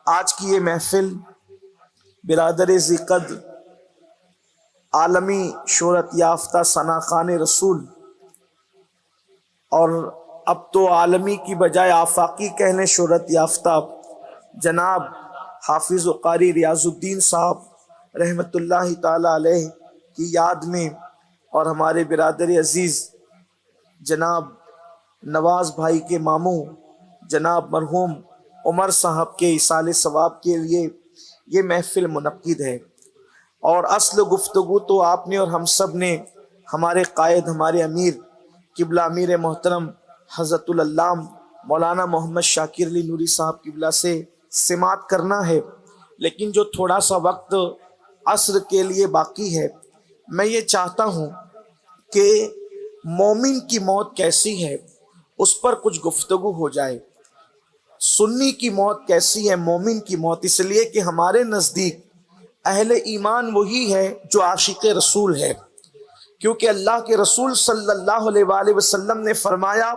آج کی یہ محفل برادر ذیقدر عالمی شہرت یافتہ ثنا خوان رسول اور اب تو عالمی کی بجائے آفاقی کہنے شہرت یافتہ جناب حافظ و قاری ریاض الدین صاحب رحمت اللہ تعالی علیہ کی یاد میں اور ہمارے برادر عزیز جناب نواز بھائی کے ماموں جناب مرحوم عمر صاحب کے ایصال ثواب کے لیے یہ محفل منعقد ہے۔ اور اصل گفتگو تو آپ نے اور ہم سب نے ہمارے قائد ہمارے امیر قبلہ امیر محترم حضرت العلام مولانا محمد شاکر علی نوری صاحب قبلہ سے سماعت کرنا ہے، لیکن جو تھوڑا سا وقت عصر کے لیے باقی ہے میں یہ چاہتا ہوں کہ مومن کی موت کیسی ہے اس پر کچھ گفتگو ہو جائے۔ سنی کی موت کیسی ہے، مومن کی موت، اس لیے کہ ہمارے نزدیک اہل ایمان وہی ہے جو عاشق رسول ہے، کیونکہ اللہ کے رسول صلی اللہ علیہ وآلہ وسلم نے فرمایا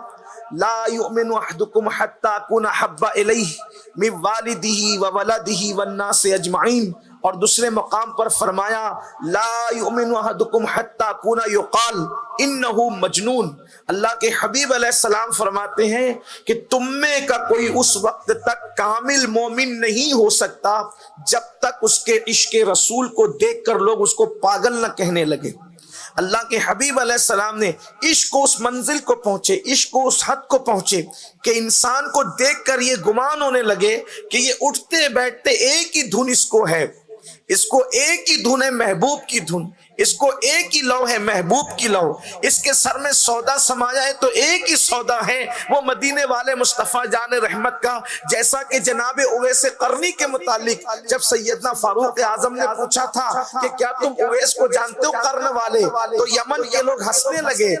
لا یؤمن احدکم حتی اکون احب الیہ من والدہ وولدہ والناس اجمعین، اور دوسرے مقام پر فرمایا لا یؤمن احدکم حتی اکون یقال انہ مجنون۔ اللہ کے حبیب علیہ السلام فرماتے ہیں کہ تم میں کا کوئی اس وقت تک کامل مومن نہیں ہو سکتا جب تک اس کے عشق رسول کو دیکھ کر لوگ اس کو پاگل نہ کہنے لگے۔ اللہ کے حبیب علیہ السلام نے عشق کو اس منزل کو پہنچے، عشق کو اس حد کو پہنچے کہ انسان کو دیکھ کر یہ گمان ہونے لگے کہ یہ اٹھتے بیٹھتے ایک ہی دھن اس کو ہے، اس کو ایک ہی دھن ہے محبوب کی دھن، اس کو ایک ہی لو ہے محبوب کی لو، اس کے سر میں سودا سمایا ہے تو ایک ہی سودا ہے وہ مدینے والے مصطفیٰ جان رحمت کا۔ جیسا کہ جناب اویس قرنی کے متعلق جب سیدنا فاروق اعظم نے پوچھا تھا کہ کیا تم اویس کو جانتے ہو قرن والے، تو یمن کے لوگ ہنسنے لگے۔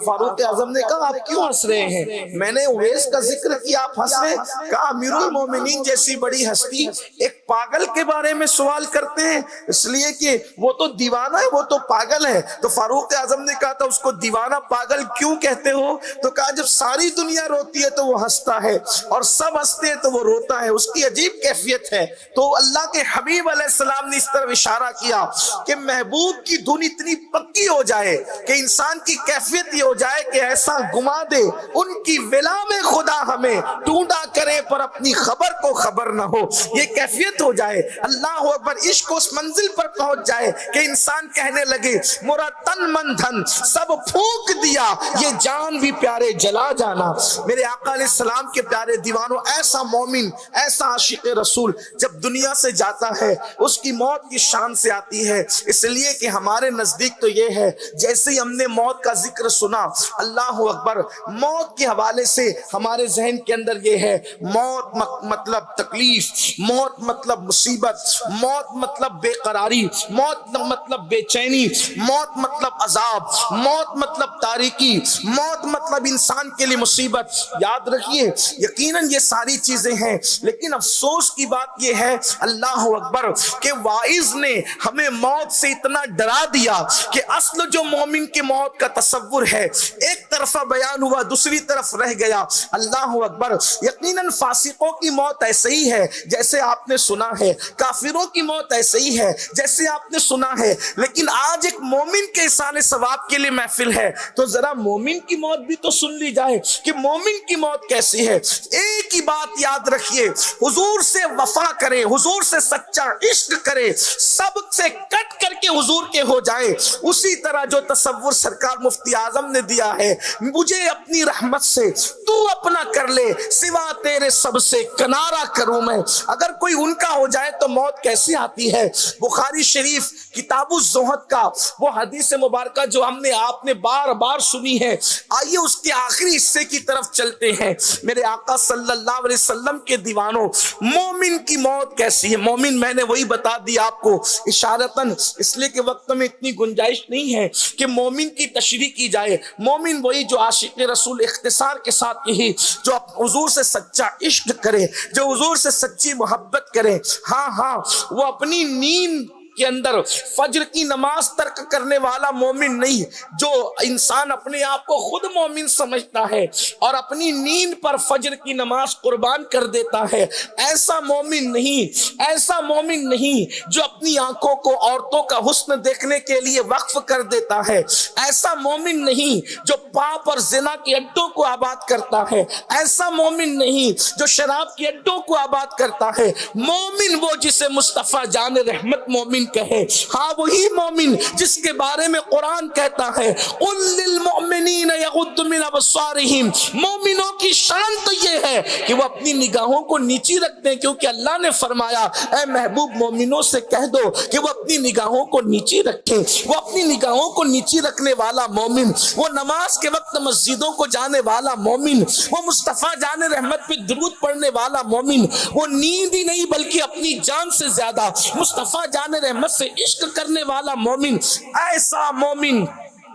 فاروق اعظم نے کہا آپ کیوں ہنس رہے ہیں، میں نے اویس کا ذکر کیا آپ ہنس رہے ہیں؟ کہا امیر المومنین جیسی بڑی ہستی ایک پاگل کے بارے میں سوال کرتے ہیں، اس لیے کہ وہ تو دیوانہ ہے، وہ تو پاگل ہے۔ تو فاروق اعظم نے کہا تھا اس کو دیوانہ پاگل کیوں کہتے ہو؟ تو کہا جب ساری دنیا روتی ہے تو وہ ہنستا ہے اور سب ہنستے ہیں تو وہ روتا ہے، اس کی عجیب کیفیت ہے۔ تو اللہ کے حبیب علیہ السلام نے اس طرف اشارہ کیا کہ محبوب کی دھن اتنی پکی ہو جائے کہ انسان کی کیفیت یہ ہو جائے کہ ایسا گما دے ان کی ولا میں خدا ہمیں ڈھونڈا کرے پر اپنی خبر کو خبر نہ ہو، یہ کیفیت ہو جائے۔ اللہ اکبر، عشق اس منزل پر پہنچ جائے کہ انسان کہنے لگے مرا تن من دھن سب پھونک دیا، یہ جان بھی پیارے جلا جانا۔ میرے آقا علیہ السلام کے پیارے دیوانوں، ایسا مومن ایسا عاشق رسول جب دنیا سے جاتا ہے اس کی موت کی شان سے آتی ہے، اس لیے کہ ہمارے نزدیک تو یہ ہے جیسے ہی ہم نے موت کا ذکر سنا، اللہ اکبر، موت کے حوالے سے ہمارے ذہن کے اندر یہ ہے موت مطلب تکلیف، موت مطلب مصیبت، موت مطلب بے قراری، موت مطلب بے چینی، موت مطلب عذاب، موت مطلب تاریکی، موت مطلب انسان کے لیے مصیبت۔ یاد رکھیے یقیناً یہ ساری چیزیں ہیں، لیکن افسوس کی بات یہ ہے اللہ اکبر کہ واعظ نے ہمیں موت سے اتنا ڈرا دیا کہ اصل جو مومن کی موت کا تصور ہے ایک طرفہ بیان ہوا دوسری طرف رہ گیا۔ اللہ اکبر، یقیناً فاسقوں کی موت ایسے ہی ہے جیسے آپ نے سنا ہے، کافروں کی موت ایسے ہی ہے جیسے آپ نے سنا ہے، لیکن آج ایک مومن کے ایصال ثواب کے لیے محفل ہے تو ذرا مومن کی موت بھی تو سن لی جائے کہ مومن کی موت کیسی ہے۔ ایک ہی بات یاد رکھیے، حضور سے وفا کرے، حضور سے سچا عشق کرے، سب سے کٹ کر کے حضور کے ہو جائے، اسی طرح جو تصور سرکار مفتی اعظم نے دیا ہے، مجھے اپنی رحمت سے تو اپنا کر لے، سوا تیرے سب سے کنارہ کروں میں۔ اگر کوئی ان کا ہو جائے تو موت کیسی آتی ہے۔ بخاری شریف کتاب الزہد کا وہ حدیث مبارکہ جو ہم نے آپ نے بار بار سنی ہے، آئیے اس کے آخری حصے کی طرف چلتے ہیں۔ میرے آقا صلی اللہ علیہ وسلم کے دیوانوں، مومن کی موت کیسی ہے؟ مومن میں نے وہی بتا دیا آپ کو اشارتاً، اس لیے کہ وقت میں اتنی گنجائش نہیں ہے کہ مومن کی تشریح کی جائے۔ مومن وہی جو عاشق رسول، اختصار کے ساتھ یہی، جو حضور سے سچا عشق کرے، جو حضور سے سچی محبت کرے۔ ہاں وہ اپنی نیند کے اندر فجر کی نماز ترک کرنے والا مومن نہیں، جو انسان اپنے آپ کو خود مومن سمجھتا ہے اور اپنی نیند پر فجر کی نماز قربان کر دیتا ہے، ایسا مومن نہیں، ایسا مومن نہیں جو اپنی آنکھوں کو عورتوں کا حسن دیکھنے کے لیے وقف کر دیتا ہے، ایسا مومن نہیں جو پاپ اور زنا کے اڈوں کو آباد کرتا ہے، ایسا مومن نہیں جو شراب کے اڈوں کو آباد کرتا ہے۔ مومن وہ جسے مصطفیٰ جان رحمت مومن کہے، ہاں وہی مومن جس کے بارے میں قرآن کہتا ہے قُل لِّلْمُؤْمِنِينَ يَغُضُّ مِنْ أَبْصَارِهِمْ، مومنوں کی شان تو یہ ہے کہ وہ اپنی نگاہوں کو نیچی رکھتے ہیں، کیونکہ اللہ نے فرمایا اے محبوب مومنوں سے کہہ دو کہ وہ اپنی نگاہوں کو نیچی رکھیں۔ وہ اپنی نگاہوں کو نیچی رکھنے والا مومن، وہ نماز کے وقت مسجدوں کو جانے والا مومن، وہ مصطفیٰ جان رحمت پہ درود پڑھنے والا مومن، وہ نیند ہی نہیں بلکہ اپنی جان سے زیادہ مصطفیٰ جان رحمت سے عشق کرنے والا مومن، ایسا مومن۔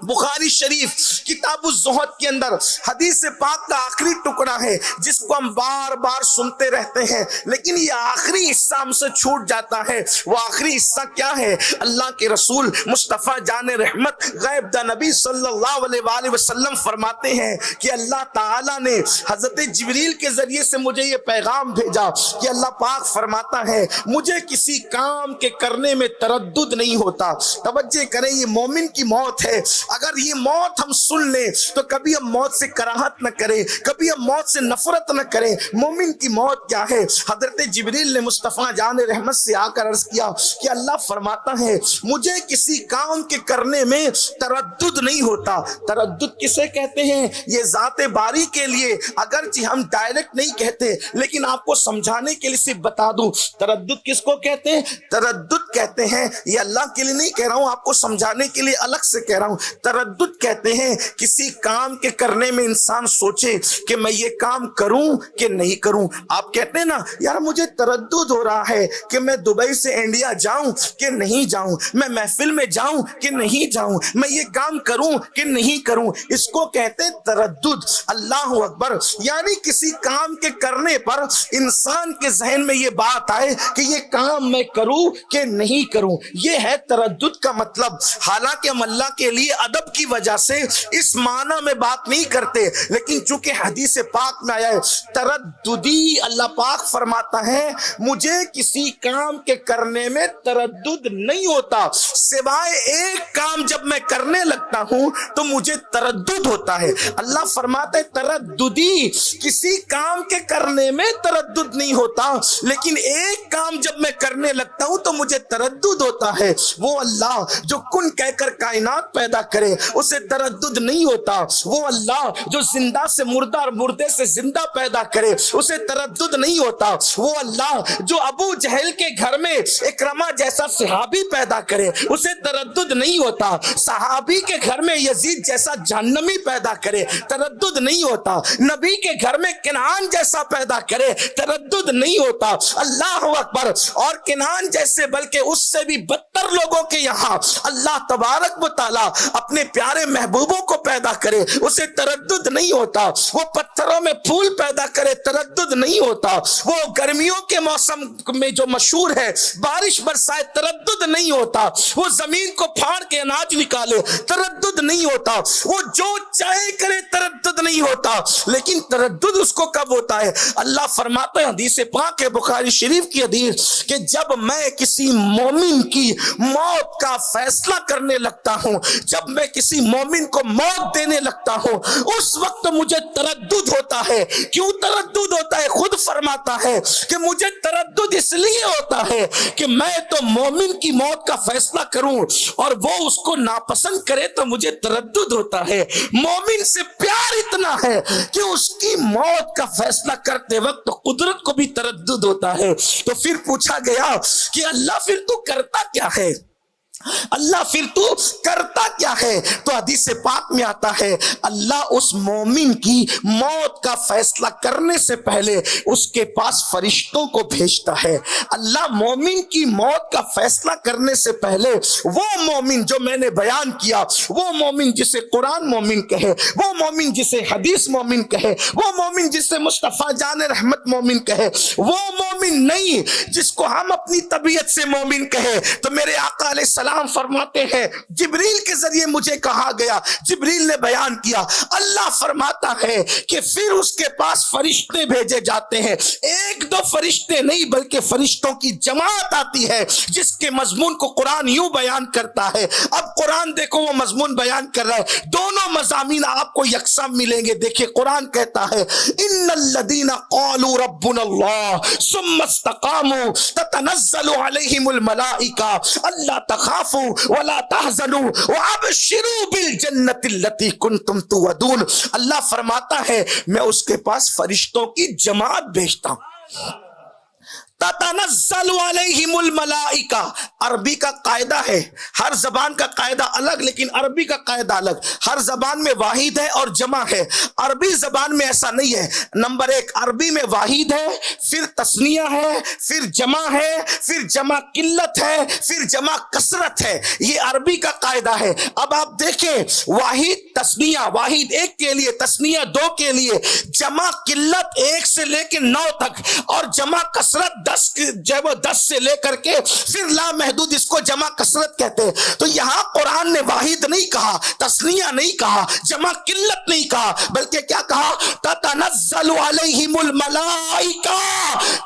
بخاری شریف کتاب الزہد کے اندر حدیث پاک کا آخری ٹکڑا ہے جس کو ہم بار بار سنتے رہتے ہیں، لیکن یہ آخری حصہ ہم سے چھوٹ جاتا ہے۔ وہ آخری حصہ کیا ہے؟ اللہ کے رسول مصطفیٰ جان رحمت غیب دا نبی صلی اللہ علیہ وآلہ وسلم فرماتے ہیں کہ اللہ تعالیٰ نے حضرت جبریل کے ذریعے سے مجھے یہ پیغام بھیجا کہ اللہ پاک فرماتا ہے مجھے کسی کام کے کرنے میں تردد نہیں ہوتا۔ توجہ کریں، یہ مومن کی موت ہے۔ اگر یہ موت ہم سن لیں تو کبھی ہم موت سے کراہت نہ کریں، کبھی ہم موت سے نفرت نہ کریں۔ مومن کی موت کیا ہے؟ حضرت جبریل نے مصطفیٰ جان رحمت سے آ کر عرض کیا کہ اللہ فرماتا ہے مجھے کسی کام کے کرنے میں تردد نہیں ہوتا۔ تردد کسے کہتے ہیں؟ یہ ذات باری کے لیے، اگرچہ ہم ڈائریکٹ نہیں کہتے لیکن آپ کو سمجھانے کے لیے صرف بتا دوں، تردد کس کو کہتے ہیں؟ تردد کہتے ہیں، یہ اللہ کے لیے نہیں کہہ رہا ہوں، آپ کو سمجھانے کے لیے الگ سے کہہ رہا ہوں، تردد کہتے ہیں کسی کام کے کرنے میں انسان سوچے کہ میں یہ کام کروں کہ نہیں کروں۔ آپ کہتے ہیں نا یار مجھے تردد ہو رہا ہے کہ میں دبئی سے انڈیا جاؤں کہ نہیں جاؤں، میں محفل میں جاؤں کہ نہیں جاؤں، میں یہ کام کروں کہ نہیں کروں، اس کو کہتے ہیں تردد۔ اللہ اکبر، یعنی کسی کام کے کرنے پر انسان کے ذہن میں یہ بات آئے کہ یہ کام میں کروں کہ نہیں کروں، یہ ہے تردد کا مطلب۔ حالانکہ ہم اللہ کے لیے ادب کی وجہ سے اس معنی میں بات نہیں کرتے، لیکن چونکہ حدیث پاک میں آیا ہے ترددی، اللہ پاک فرماتا ہے مجھے کسی کام کے کرنے میں تردد نہیں ہوتا، سوائے ایک کام جب میں کرنے لگتا ہوں تو مجھے تردد ہوتا ہے۔ اللہ فرماتا ہے ترددی، کسی کام کے کرنے میں تردد نہیں ہوتا، لیکن ایک کام جب میں کرنے لگتا ہوں تو مجھے تردد ہوتا ہے۔ وہ اللہ جو کن کہہ کر کائنات پیدا کرے اسے تردد نہیں ہوتا، وہ اللہ جو زندہ سے مردہ اور مردے سے زندہ پیدا کرے اسے تردد نہیں ہوتا، وہ اللہ جو ابو جہل کے گھر میں اکرمہ جیسا صحابی پیدا کرے اسے تردد نہیں ہوتا، صحابی کے گھر میں یزید جیسا جہنمی پیدا کرے تردد نہیں ہوتا، نبی کے گھر میں کنعان جیسا پیدا کرے تردد نہیں ہوتا۔ اللہ اکبر، اور کنعان جیسے بلکہ اس سے بھی بدتر لوگوں کے یہاں اللہ تبارک و تعالی اپنے پیارے محبوبوں کو پیدا کرے اسے تردد نہیں ہوتا، وہ پتھروں میں پھول پیدا کرے تردد نہیں ہوتا، وہ گرمیوں کے موسم میں جو مشہور ہے بارش برسائے تردد نہیں ہوتا، وہ زمین کو پھاڑ کے اناج نکالے تردد نہیں ہوتا، وہ جو چاہے کرے تردد نہیں ہوتا، لیکن تردد اس کو کب ہوتا ہے؟ اللہ فرماتا ہے حدیث پاک ہے بخاری شریف کی حدیث کہ جب میں کسی مومن کی موت کا فیصلہ کرنے لگتا ہوں، جب میں کسی مومن کو موت دینے لگتا ہوں اس وقت مجھے تردد ہوتا ہے۔ کیوں تردد ہوتا ہے؟ خود فرماتا ہے کہ مجھے تردد اس لیے ہوتا ہے کہ میں تو مومن کی موت کا فیصلہ کروں اور وہ اس کو ناپسند کرے تو مجھے تردد ہوتا ہے۔ مومن سے پیار اتنا ہے کہ اس کی موت کا فیصلہ کرتے وقت قدرت کو بھی تردد ہوتا ہے۔ تو پھر پوچھا گیا کہ اللہ پھر تو کرتا کیا ہے؟ اللہ پھر تو کرتا کیا ہے؟ تو حدیث پاک میں آتا ہے اللہ اس مومن کی موت کا فیصلہ کرنے سے پہلے اس کے پاس فرشتوں کو بھیجتا ہے۔ اللہ مومن کی موت کا فیصلہ کرنے سے پہلے وہ مومن جو میں نے بیان کیا، وہ مومن جسے قرآن مومن کہے، وہ مومن جسے حدیث مومن کہے، وہ مومن جسے مصطفیٰ جان رحمت مومن کہے، وہ مومن نہیں جس کو ہم اپنی طبیعت سے مومن کہے۔ تو میرے آقا علیہ السلام فرماتے ہیں جبریل کے ذریعے مجھے کہا گیا، جبریل نے بیان کیا، اللہ فرماتا ہے کہ پھر اس کے پاس فرشتے بھیجے جاتے ہیں، ایک دو فرشتے نہیں بلکہ فرشتوں کی جماعت آتی ہے جس کے مضمون کو قرآن یوں بیان کرتا ہے۔ اب قرآن دیکھو وہ مضمون بیان کر رہا ہے، دونوں مضامین آپ کو یکساں ملیں گے۔ دیکھیں قرآن کہتا ہے ان الذین قالوا ربنا اللہ ثم استقاموا تتنزل علیہم الملائکہ اللہ تخافوا ولا تحزنوا وابشروا بالجنۃ التي کنتم توعدون۔ اللہ فرماتا ہے میں اس کے پاس فرشتوں کی جماعت بھیجتا ہوں۔ تتنزل علیہم الملائکہ، عربی کا قاعدہ ہے، ہر زبان کا قاعدہ الگ لیکن عربی کا قاعدہ الگ، ہر زبان میں واحد ہے اور جمع ہے، عربی زبان میں ایسا نہیں ہے۔ نمبر ایک، عربی میں واحد ہے، پھر تثنیہ ہے، پھر جمع ہے، پھر جمع قلت ہے، پھر جمع کثرت ہے، یہ عربی کا قاعدہ ہے۔ اب آپ دیکھیں واحد تثنیہ، واحد ایک کے لیے، تثنیہ دو کے لیے، جمع قلت ایک سے لے کے 9 تک، اور جمع کثرت 10 سے لے کر کے پھر لا محدود، اس کو جمع کثرت کہتے ہیں۔ تو یہاں قرآن نے واحد نہیں کہا، تثنیہ نہیں کہا، جمع قلت نہیں کہا، بلکہ کیا کہا؟ تتنزل علیہم الملائکہ،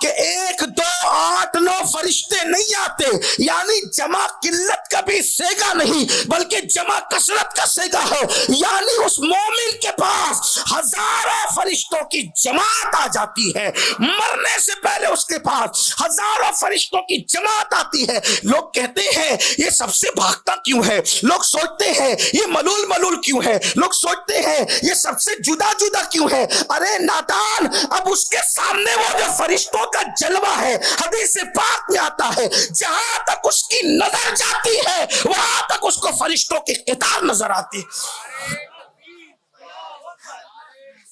کہ 1 2 8 9 فرشتے نہیں آتے، یعنی جمع قلت کا بھی سیگا نہیں بلکہ جمع کثرت کا سیگا ہے، یعنی اس مومن کے پاس ہزاروں فرشتوں کی جماعت آ جاتی ہے، مرنے سے پہلے اس کے پاس ہزاروں فرشتوں کی جماعت آتی ہے۔ لوگ کہتے ہیں یہ سب سے بھاگتا کیوں ہے، لوگ سوچتے ہیں یہ ملول ملول کیوں ہے، لوگ سوچتے ہیں یہ سب سے جدا جدا کیوں ہے۔ ارے نادان، اب اس کے سامنے وہ جو فرشتوں کا جلوہ ہے، حدیث پاک میں آتا ہے جہاں تک اس کی نظر جاتی ہے وہاں تک اس کو فرشتوں کی قطار نظر آتی ہے۔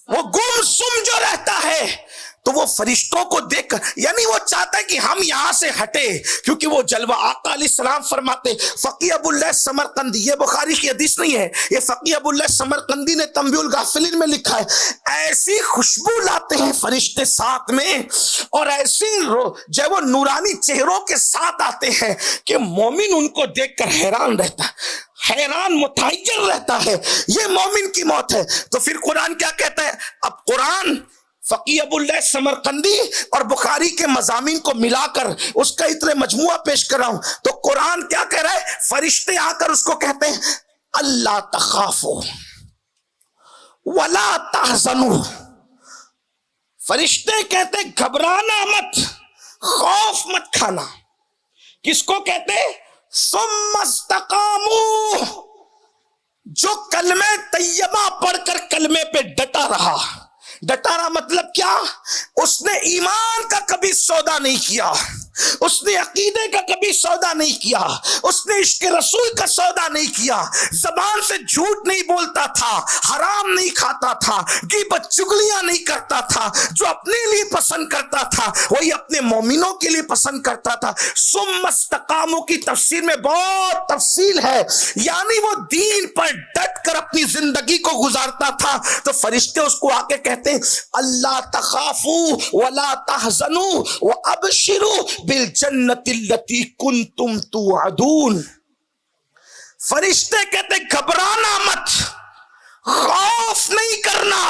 وہ گم سم جو رہتا ہے تو وہ فرشتوں کو دیکھ کر، یعنی وہ چاہتا ہے کہ ہم یہاں سے ہٹے، کیونکہ وہ جلوہ آقا علیہ السلام فرماتے، فقی ابو اللہ سمرقندی، یہ بخاری کی حدیث نہیں ہے، یہ فقی ابو اللہ سمرقندی نے تنبیہ الغافلین میں لکھا ہے، ایسی خوشبو لاتے ہیں فرشتے ساتھ میں، اور ایسی جو وہ نورانی چہروں کے ساتھ آتے ہیں کہ مومن ان کو دیکھ کر حیران رہتا ہے، حیران متحیر رہتا ہے، یہ مومن کی موت ہے۔ تو پھر قرآن کیا کہتا ہے؟ اب قرآن فقی ابو اللہ سمرقندی اور بخاری کے مضامین کو ملا کر اس کا اتنے مجموعہ پیش کر رہا ہوں، تو قرآن کیا کہہ رہا ہے؟ فرشتے آ کر اس کو کہتے ہیں اللہ تخافوا ولا تحزنوا، فرشتے کہتے گھبرانا مت، خوف مت کھانا۔ کس کو کہتے؟ ثم استقاموا، جو کلمہ طیبہ پڑھ کر کلمے پہ ڈٹا رہا۔ ڈٹا رہا مطلب کیا؟ اس نے ایمان کا کبھی سودا نہیں کیا، اس نے عقیدے کا کبھی سودا نہیں کیا، اس نے عشق رسول کا سودا نہیں کیا، زبان سے جھوٹ نہیں بولتا تھا، حرام نہیں کھاتا تھا، غیبت چگلیاں نہیں کرتا تھا، جو اپنے لیے پسند کرتا تھا وہی اپنے مومنوں کے لیے پسند کرتا تھا۔ ثم استقاموا کی تفسیر میں بہت تفصیل ہے، یعنی وہ دین پر ڈٹ کر اپنی زندگی کو گزارتا تھا۔ تو فرشتے اس کو آ کے کہتے ہیں اللہ تخافوا ولا تحزنوا وابشروا بالجنت التي کنتم توعدون۔ فرشتے کہتے گھبرانا مت، خوف نہیں کرنا،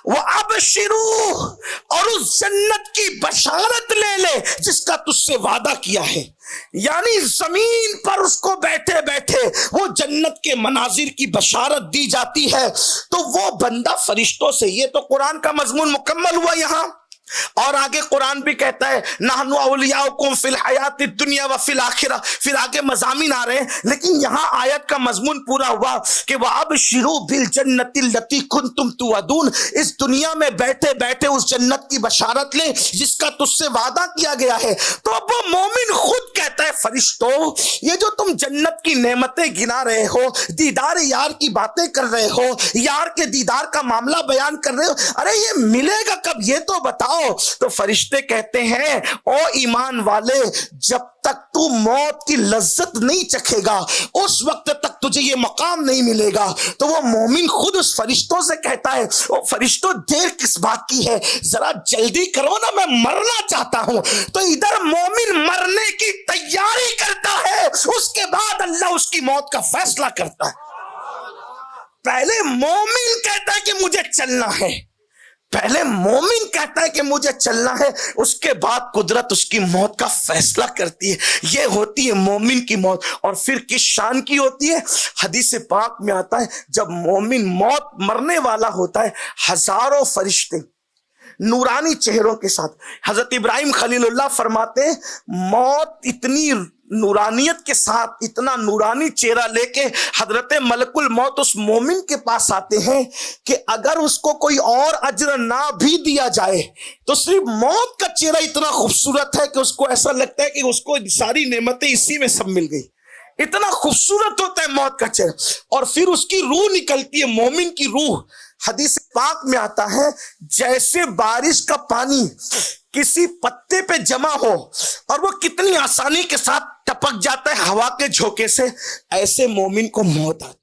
وابشروا، اور اس جنت کی بشارت لے لے جس کا تجھ سے وعدہ کیا ہے۔ یعنی زمین پر اس کو بیٹھے بیٹھے وہ جنت کے مناظر کی بشارت دی جاتی ہے، تو وہ بندہ فرشتوں سے، یہ تو قرآن کا مضمون مکمل ہوا یہاں۔ اور آگے قرآن بھی کہتا ہے نحن اولیاؤکم فی الحیات الدنیا وفی الآخرہ، پھر آگے مضامین آ رہے ہیں، لیکن یہاں آیت کا مضمون پورا ہوا کہ وَأَبْشِرُوا بِالْجَنَّةِ الَّتِي كُنْتُمْ تُوعَدُونَ، اس دنیا میں بیٹھے بیٹھے اس جنت کی بشارت لے جس کا تجھ سے وعدہ کیا گیا ہے۔ تو اب وہ مومن خود کہتا ہے فرشتوں یہ جو تم جنت کی نعمتیں گنا رہے ہو, دیدار یار کی باتیں کر رہے ہو, یار کے دیدار کا معاملہ بیان کر رہے ہو, ارے یہ ملے گا کب یہ تو بتاؤ. تو فرشتے کہتے ہیں او ایمان والے, جب تک تو موت کی لذت نہیں چکھے گا اس وقت تک تجھے یہ مقام نہیں ملے گا. تو وہ مومن خود اس فرشتوں سے کہتا ہے او فرشتوں دیر کس بات کی ہے, ذرا جلدی کرو نا, میں مرنا چاہتا ہوں. تو ادھر مومن مرنے کی تیاری کرتا ہے, اس کے بعد اللہ اس کی موت کا فیصلہ کرتا ہے. پہلے مومن کہتا ہے کہ مجھے چلنا ہے, پہلے مومن کہتا ہے کہ مجھے چلنا ہے, اس کے بعد قدرت اس کی موت کا فیصلہ کرتی ہے. یہ ہوتی ہے مومن کی موت. اور پھر کس شان کی ہوتی ہے؟ حدیث پاک میں آتا ہے جب مومن موت مرنے والا ہوتا ہے, ہزاروں فرشتے نورانی چہروں کے ساتھ. حضرت ابراہیم خلیل اللہ فرماتے ہیں موت اتنی نورانیت کے ساتھ, اتنا نورانی چہرہ لے کے حضرت ملک الموت اس مومن کے پاس آتے ہیں کہ اگر اس کو کوئی اور اجر نہ بھی دیا جائے تو صرف موت کا چہرہ اتنا خوبصورت ہے کہ اس کو ایسا لگتا ہے کہ اس کو ساری نعمتیں اسی میں سب مل گئی. اتنا خوبصورت ہوتا ہے موت کا چہرہ. اور پھر اس کی روح نکلتی ہے, مومن کی روح. حدیث پاک میں آتا ہے جیسے بارش کا پانی کسی پتے پہ جمع ہو اور وہ کتنی آسانی کے ساتھ ٹپک جاتا ہے ہوا کے جھونکے سے, ایسے مومن کو موت آتی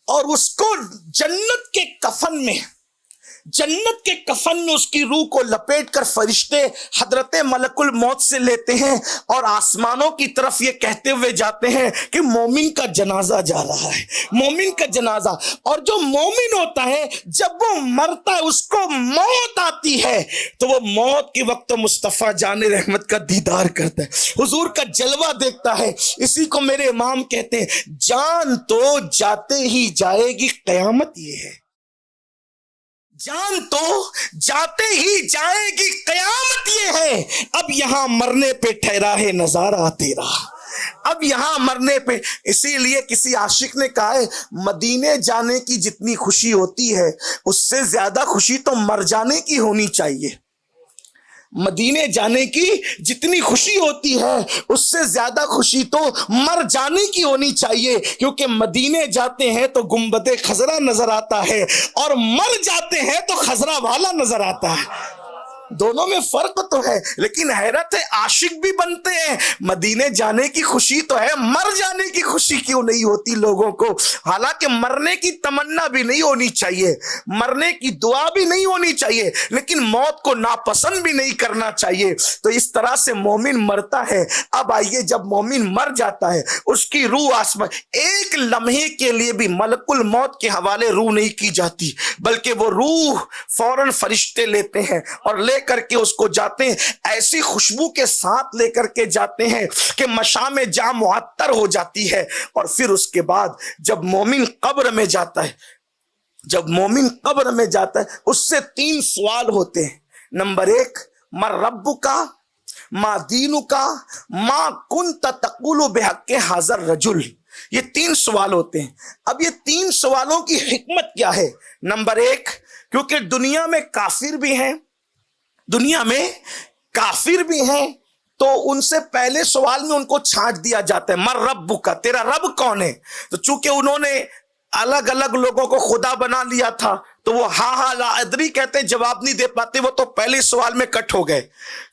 اور اس کو جنت کے کفن میں اس کی روح کو لپیٹ کر فرشتے حضرت ملک الموت سے لیتے ہیں اور آسمانوں کی طرف یہ کہتے ہوئے جاتے ہیں کہ مومن کا جنازہ جا رہا ہے, مومن کا جنازہ. اور جو مومن ہوتا ہے جب وہ مرتا ہے اس کو موت آتی ہے تو وہ موت کے وقت مصطفیٰ جان رحمت کا دیدار کرتا ہے, حضور کا جلوہ دیکھتا ہے. اسی کو میرے امام کہتے ہیں جان تو جاتے ہی جائے گی, قیامت یہ ہے. جان تو جاتے ہی جائے گی, قیامت یہ ہے. اب یہاں مرنے پہ ٹھہرا ہے نظارہ تیرا, اب یہاں مرنے پہ. اسی لیے کسی عاشق نے کہا ہے مدینے جانے کی جتنی خوشی ہوتی ہے اس سے زیادہ خوشی تو مر جانے کی ہونی چاہیے. مدینے جانے کی جتنی خوشی ہوتی ہے اس سے زیادہ خوشی تو مر جانے کی ہونی چاہیے, کیونکہ مدینے جاتے ہیں تو گنبد خضرا نظر آتا ہے اور مر جاتے ہیں تو خضرا والا نظر آتا ہے. دونوں میں فرق تو ہے, لیکن حیرت ہے عاشق بھی بنتے ہیں. مدینے جانے کی خوشی تو ہے, مر جانے کی خوشی کیوں نہیں ہوتی لوگوں کو؟ حالانکہ مرنے کی تمنا بھی نہیں ہونی چاہیے, مرنے کی دعا بھی نہیں ہونی چاہیے, لیکن موت کو ناپسند بھی نہیں کرنا چاہیے. تو اس طرح سے مومن مرتا ہے. اب آئیے جب مومن مر جاتا ہے اس کی روح آسمان, ایک لمحے کے لیے بھی ملک الموت کے حوالے روح نہیں کی جاتی, بلکہ وہ روح فوراً فرشتے لیتے ہیں اور لے کر کے اس کو جاتے ہیں, ایسی خوشبو کے ساتھ لے کر کے جاتے ہیں کہ مشام جاں معطر ہو جاتی ہے. اور پھر اس کے بعد جب مومن قبر میں جاتا ہے, اس سے 3 سوال ہوتے ہیں. نمبر 1, من ربک, ما دینک, ما کنت تقول بحق ھذا الرجل. یہ 3 سوال ہوتے ہیں. اب یہ 3 سوالوں کی حکمت کیا ہے؟ نمبر 1, کیونکہ دنیا میں کافر بھی ہیں تو ان سے پہلے سوال میں ان کو چھانٹ دیا جاتا ہے, من ربک, تیرا رب کون ہے؟ تو چونکہ انہوں نے الگ الگ لوگوں کو خدا بنا لیا تھا تو وہ ہاں لا ادری کہتے, جواب نہیں دے پاتے, وہ تو پہلے سوال میں کٹ ہو گئے.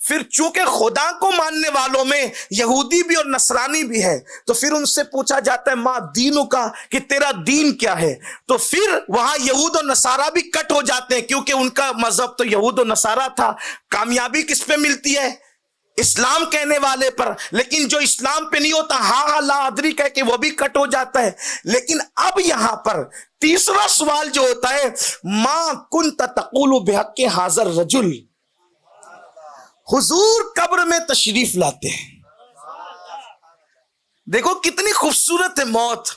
پھر چونکہ خدا کو ماننے والوں میں یہودی بھی اور نصرانی بھی ہے تو پھر ان سے پوچھا جاتا ہے ما دینوں کا, کہ تیرا دین کیا ہے؟ تو پھر وہاں یہود و نصارہ بھی کٹ ہو جاتے ہیں, کیونکہ ان کا مذہب تو یہود و نصارہ تھا. کامیابی کس پہ ملتی ہے؟ اسلام کہنے والے پر. لیکن جو اسلام پہ نہیں ہوتا ہاں لا ادری کہہ کے وہ بھی کٹ ہو جاتا ہے. لیکن اب یہاں پر تیسرا سوال جو ہوتا ہے, ما کنت تقول بحق ھذا الرجل. حضور قبر میں تشریف لاتے ہیں. دیکھو کتنی خوبصورت ہے موت.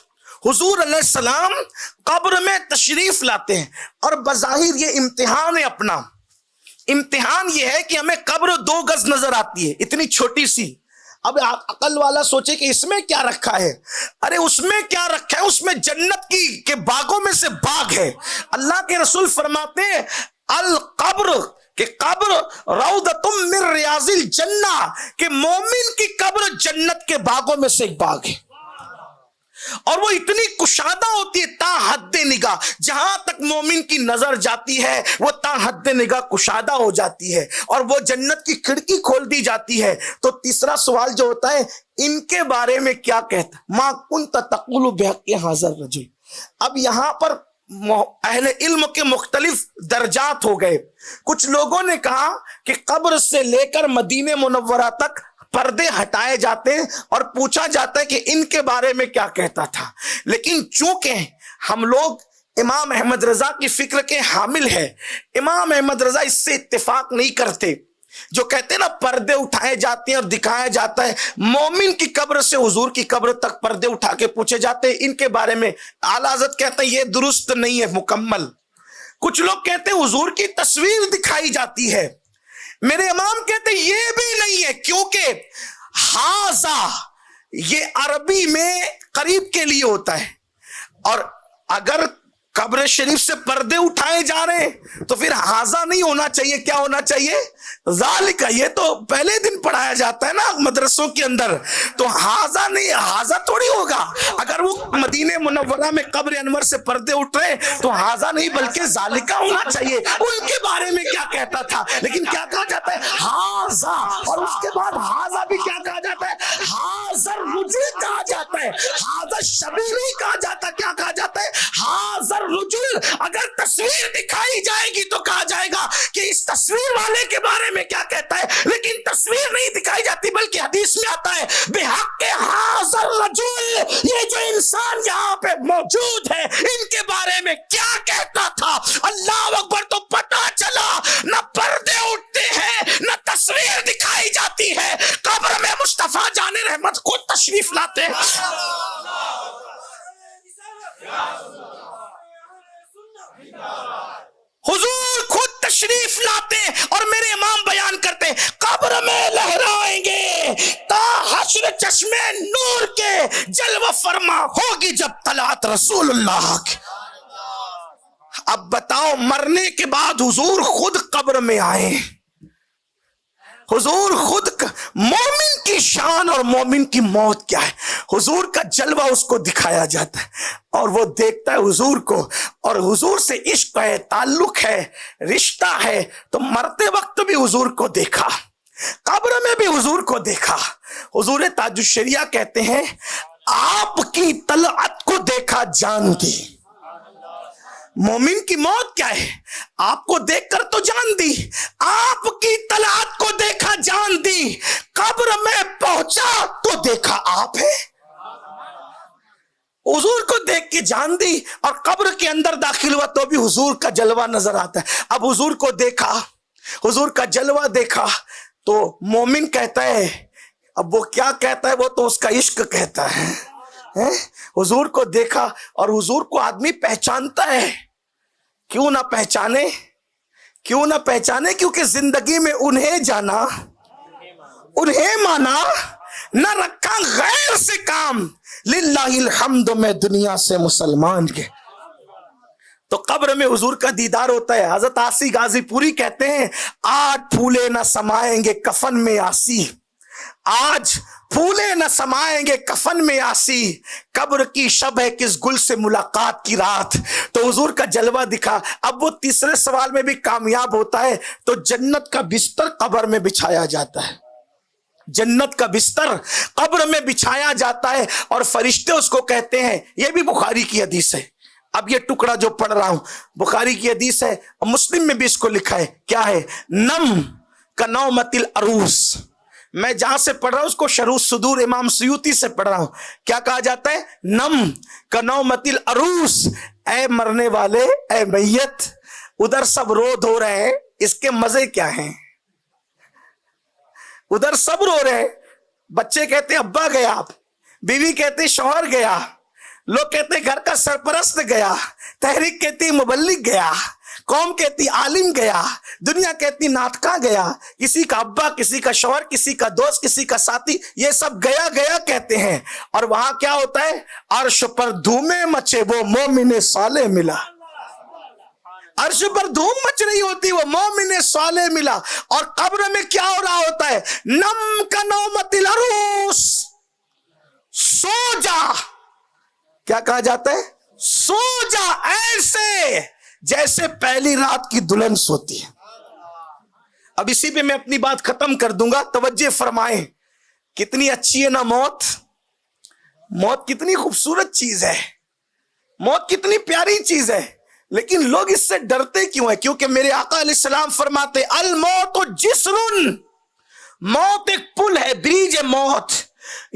حضور علیہ السلام قبر میں تشریف لاتے ہیں اور بظاہر یہ امتحان ہے اپنا. امتحان یہ ہے کہ ہمیں قبر 2 گز نظر آتی ہے, اتنی چھوٹی سی. اب عقل والا سوچے کہ اس میں کیا رکھا ہے. ارے اس میں کیا رکھا ہے؟ اس میں جنت کے باغوں میں سے باغ ہے. اللہ کے رسول فرماتے ہیں القبر کہ قبر روضۃ من ریاض الجنہ، کہ مومن کی قبر جنت کے باغوں میں سے ایک باغ ہے، اور وہ اتنی کشادہ ہوتی ہے تا حد نگاہ، جہاں تک مومن کی نظر جاتی ہے وہ تا حد نگاہ کشادہ ہو جاتی ہے، اور وہ جنت کی کھڑکی کھول دی جاتی ہے۔ تو تیسرا سوال جو ہوتا ہے، ان کے بارے میں کیا کہتا؟ ما کنت تقول بحق ھذا الرجل۔ اب یہاں پر اہل علم کے مختلف درجات ہو گئے۔ کچھ لوگوں نے کہا کہ قبر سے لے کر مدینہ منورہ تک پردے ہٹائے جاتے ہیں اور پوچھا جاتا ہے کہ ان کے بارے میں کیا کہتا تھا، لیکن چونکہ ہم لوگ امام احمد رضا کی فکر کے حامل ہیں، امام احمد رضا اس سے اتفاق نہیں کرتے، جو کہتے ہیں نا پردے اٹھائے جاتے ہیں اور دکھایا جاتا ہے، مومن کی قبر سے حضور کی قبر تک پردے اٹھا کے پوچھے جاتے ہیں، ان کے بارے میں اعلیٰ حضرت کہتے ہیں یہ درست نہیں ہے مکمل۔ کچھ لوگ کہتے ہیں حضور کی تصویر دکھائی جاتی ہے، میرے امام کہتے ہیں یہ بھی نہیں ہے، کیونکہ ہاذا یہ عربی میں قریب کے لیے ہوتا ہے، اور اگر قبر شریف سے پردے اٹھائے جا رہے ہیں تو پھر ہاذا نہیں ہونا چاہیے، کیا ہونا چاہیے؟ ذالک۔ یہ تو پہلے دن پڑھایا جاتا ہے نا مدرسوں کے اندر، تو ہاذا نہیں، ہاذا تھوڑی ہوگا۔ اگر وہ مدینہ منورہ میں قبر انور سے پردے اٹھ رہے تو ہاذا نہیں بلکہ ذالکہ ہونا چاہیے۔ ان کے بارے میں کیا کہتا تھا، لیکن کیا کہا جاتا ہے؟ ہاذا، اور اس کے بعد ہاذا بھی کیا کہا جاتا ہے؟ ہاذا الرجل کہا جاتا ہے، ہاذا الشبیہ نہیں کہا جاتا، کیا کہا جاتا ہے؟ ہاذا الرجل۔ اگر تصویر دکھائی جائے گی تو کہا جائے گا کہ اس تصویر والے کے بارے میں کیا کہتا ہے، لیکن تصویر نہیں دکھائی جاتی بلکہ حدیث میں آتا ہے بحق ھذا الرجل، یہ جو انسان یہاں پہ موجود ہے ان کے بارے میں کیا کہتا تھا۔ اللہ اکبر۔ تو پتہ چلا نہ پردے اٹھتے ہیں نہ تصویر دکھائی جاتی ہے، قبر میں مصطفیٰ جان رحمت خود تشریف لاتے ہیں۔ حضور خود تشریف لاتے اور میرے امام بیان کرتے قبر میں لہرائیں گے تا حشر چشمے نور کے جلوہ فرما ہوگی جب طلعت رسول اللہ کی۔ اب بتاؤ، مرنے کے بعد حضور خود قبر میں آئے، حضور خود مومن کی شان اور مومن کی موت کیا ہے، حضور کا جلوہ اس کو دکھایا جاتا ہے اور وہ دیکھتا ہے حضور کو، اور حضور سے عشق ہے، تعلق ہے، رشتہ ہے، تو مرتے وقت بھی حضور کو دیکھا، قبر میں بھی حضور کو دیکھا۔ حضور تاج الشریعہ کہتے ہیں آپ کی طلعت کو دیکھا جان دی۔ مومن کی موت کیا ہے؟ آپ کو دیکھ کر تو جان دی، آپ کی طلعت کو دیکھا جان دی، قبر میں پہنچا تو دیکھا آپ ہے۔ حضور کو دیکھ کے جان دی اور قبر کے اندر داخل ہوا تو بھی حضور کا جلوہ نظر آتا ہے۔ اب حضور کو دیکھا، حضور کا جلوہ دیکھا تو مومن کہتا ہے، اب وہ کیا کہتا ہے، وہ تو اس کا عشق کہتا ہے۔ حضور کو دیکھا اور حضور کو آدمی پہچانتا ہے، کیوں نہ پہچانے، کیوں نہ پہچانے، کیونکہ زندگی میں انہیں جانا، انہیں مانا، نہ رکھا غیر سے کام، للہ الحمد میں دنیا سے مسلمان کے۔ تو قبر میں حضور کا دیدار ہوتا ہے۔ حضرت آسی غازی پوری کہتے ہیں آج پھولے نہ سمائیں گے کفن میں آسی، آج پھولے نہ سمائیں گے کفن میں آسی، قبر کی شب ہے کس گل سے ملاقات کی رات۔ تو حضور کا جلوہ دکھا۔ اب وہ تیسرے سوال میں بھی کامیاب ہوتا ہے تو جنت کا بستر قبر میں بچھایا جاتا ہے، جنت کا بستر قبر میں بچھایا جاتا ہے اور فرشتے اس کو کہتے ہیں، یہ بھی بخاری کی حدیث ہے، اب یہ ٹکڑا جو پڑھ رہا ہوں بخاری کی حدیث ہے، مسلم میں بھی اس کو لکھا ہے، کیا ہے؟ نم کا نومت العروس۔ میں جہاں سے پڑھ رہا ہوں اس کو شرح الصدور امام سیوطی سے پڑھ رہا ہوں، کیا کہا جاتا ہے؟ نم کا نومت العروس، اے مرنے والے، اے میت، ادھر سب رو دھو رہے ہیں، اس کے مزے کیا ہیں؟ ادھر سب رو رہے ہیں، بچے کہتے ہیں ابا گیا، بیوی کہتے شوہر گیا، لوگ کہتے گھر کا سرپرست گیا، تحریک کہتی مبلغ گیا، قوم کہتی عالم گیا، دنیا کہتی ناطقہ گیا، کسی کا ابا، کسی کا شوہر، کسی کا دوست، کسی کا ساتھی، یہ سب گیا گیا کہتے ہیں۔ اور وہاں کیا ہوتا ہے؟ عرش پر دھومے مچے وہ مومن صالح ملا۔ عرش پر دھوم مچ رہی ہوتی، وہ مومن صالح ملا، اور قبر میں کیا ہو رہا ہوتا ہے؟ نم کا نومت العروس، سو جا، کیا کہا جاتا ہے؟ سو جا ایسے جیسے پہلی رات کی دلہن سوتی ہے۔ اب اسی پہ میں اپنی بات ختم کر دوں گا، توجہ فرمائیں۔ کتنی اچھی ہے نا موت، موت کتنی خوبصورت چیز ہے، موت کتنی پیاری چیز ہے، لیکن لوگ اس سے ڈرتے کیوں ہیں؟ کیونکہ میرے آقا علیہ السلام فرماتے الموت جسر، موت ایک پل ہے، بریج ہے موت،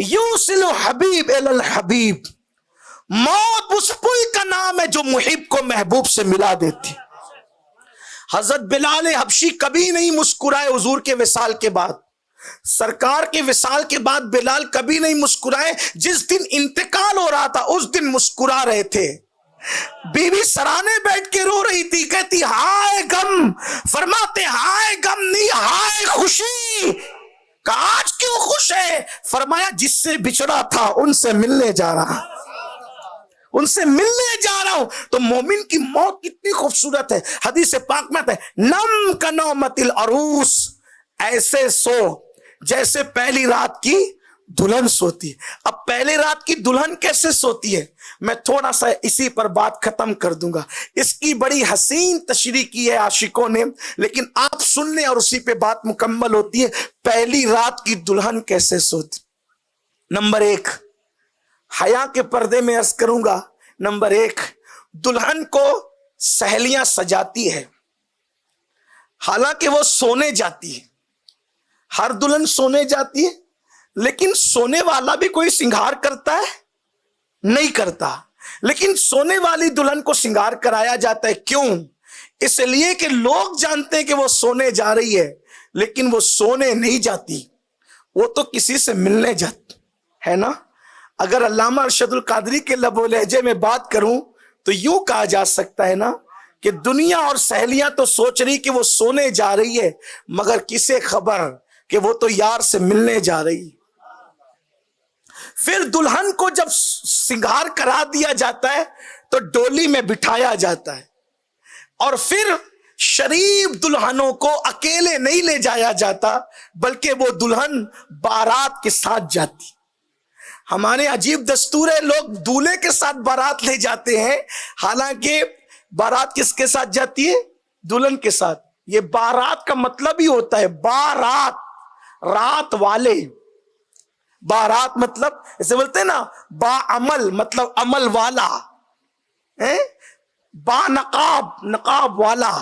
یوصل حبیب الی الحبیب، موت اس پل کا نام ہے جو محب کو محبوب سے ملا دیتی۔ حضرت بلال حبشی کبھی نہیں مسکرائے حضور کے وصال کے بعد، سرکار کے وصال کے بعد بلال کبھی نہیں مسکرائے، جس دن انتقال ہو رہا تھا اس دن مسکرا رہے تھے۔ بی بی سرانے بیٹھ کے رو رہی تھی، کہتی ہائے غم، فرماتے ہائے غم نہیں ہائے خوشی، کہا آج کیوں خوش ہے؟ فرمایا جس سے بچھڑا تھا ان سے ملنے جا رہا، ان سے ملنے جا رہا ہوں۔ تو مومن کی موت کتنی خوبصورت ہے، حدیث پاک میں آتا ہے نم کا نومت العروس، ایسے سو جیسے پہلی رات کی دلہن سوتی۔ اب پہلی رات کی دلہن کیسے سوتی ہے، میں تھوڑا سا اسی پر بات ختم کر دوں گا۔ اس کی بڑی حسین تشریح کی ہے عاشقوں نے، لیکن آپ سن لیں اور اسی پہ بات مکمل ہوتی ہے۔ پہلی رات کی دلہن کیسے سوتی؟ نمبر ایک، حیا کے پردے میں عرض کروں گا، نمبر ایک، دلہن کو سہیلیاں سجاتی ہے، حالانکہ وہ سونے جاتی ہے، ہر دلہن سونے جاتی ہے، لیکن سونے والا بھی کوئی سنگھار کرتا ہے؟ نہیں کرتا، لیکن سونے والی دلہن کو سنگھار کرایا جاتا ہے، کیوں؟ اس لیے کہ لوگ جانتے ہیں کہ وہ سونے جا رہی ہے، لیکن وہ سونے نہیں جاتی، وہ تو کسی سے ملنے جاتی ہے نا۔ اگر علامہ ارشد القادری کے لب و لہجے میں بات کروں تو یوں کہا جا سکتا ہے نا کہ دنیا اور سہیلیاں تو سوچ رہی کہ وہ سونے جا رہی ہے، مگر کسے خبر کہ وہ تو یار سے ملنے جا رہی۔ پھر دلہن کو جب سنگھار کرا دیا جاتا ہے تو ڈولی میں بٹھایا جاتا ہے، اور پھر شریف دلہنوں کو اکیلے نہیں لے جایا جاتا، بلکہ وہ دلہن بارات کے ساتھ جاتی۔ ہمارے عجیب دستور ہے، لوگ دولہے کے ساتھ بارات لے جاتے ہیں، حالانکہ بارات کس کے ساتھ جاتی ہے؟ دلہن کے ساتھ۔ یہ بارات کا مطلب ہی ہوتا ہے بارات، رات والے، بارات مطلب اسے بولتے ہیں نا با عمل، مطلب عمل والا، با نقاب، نقاب والا،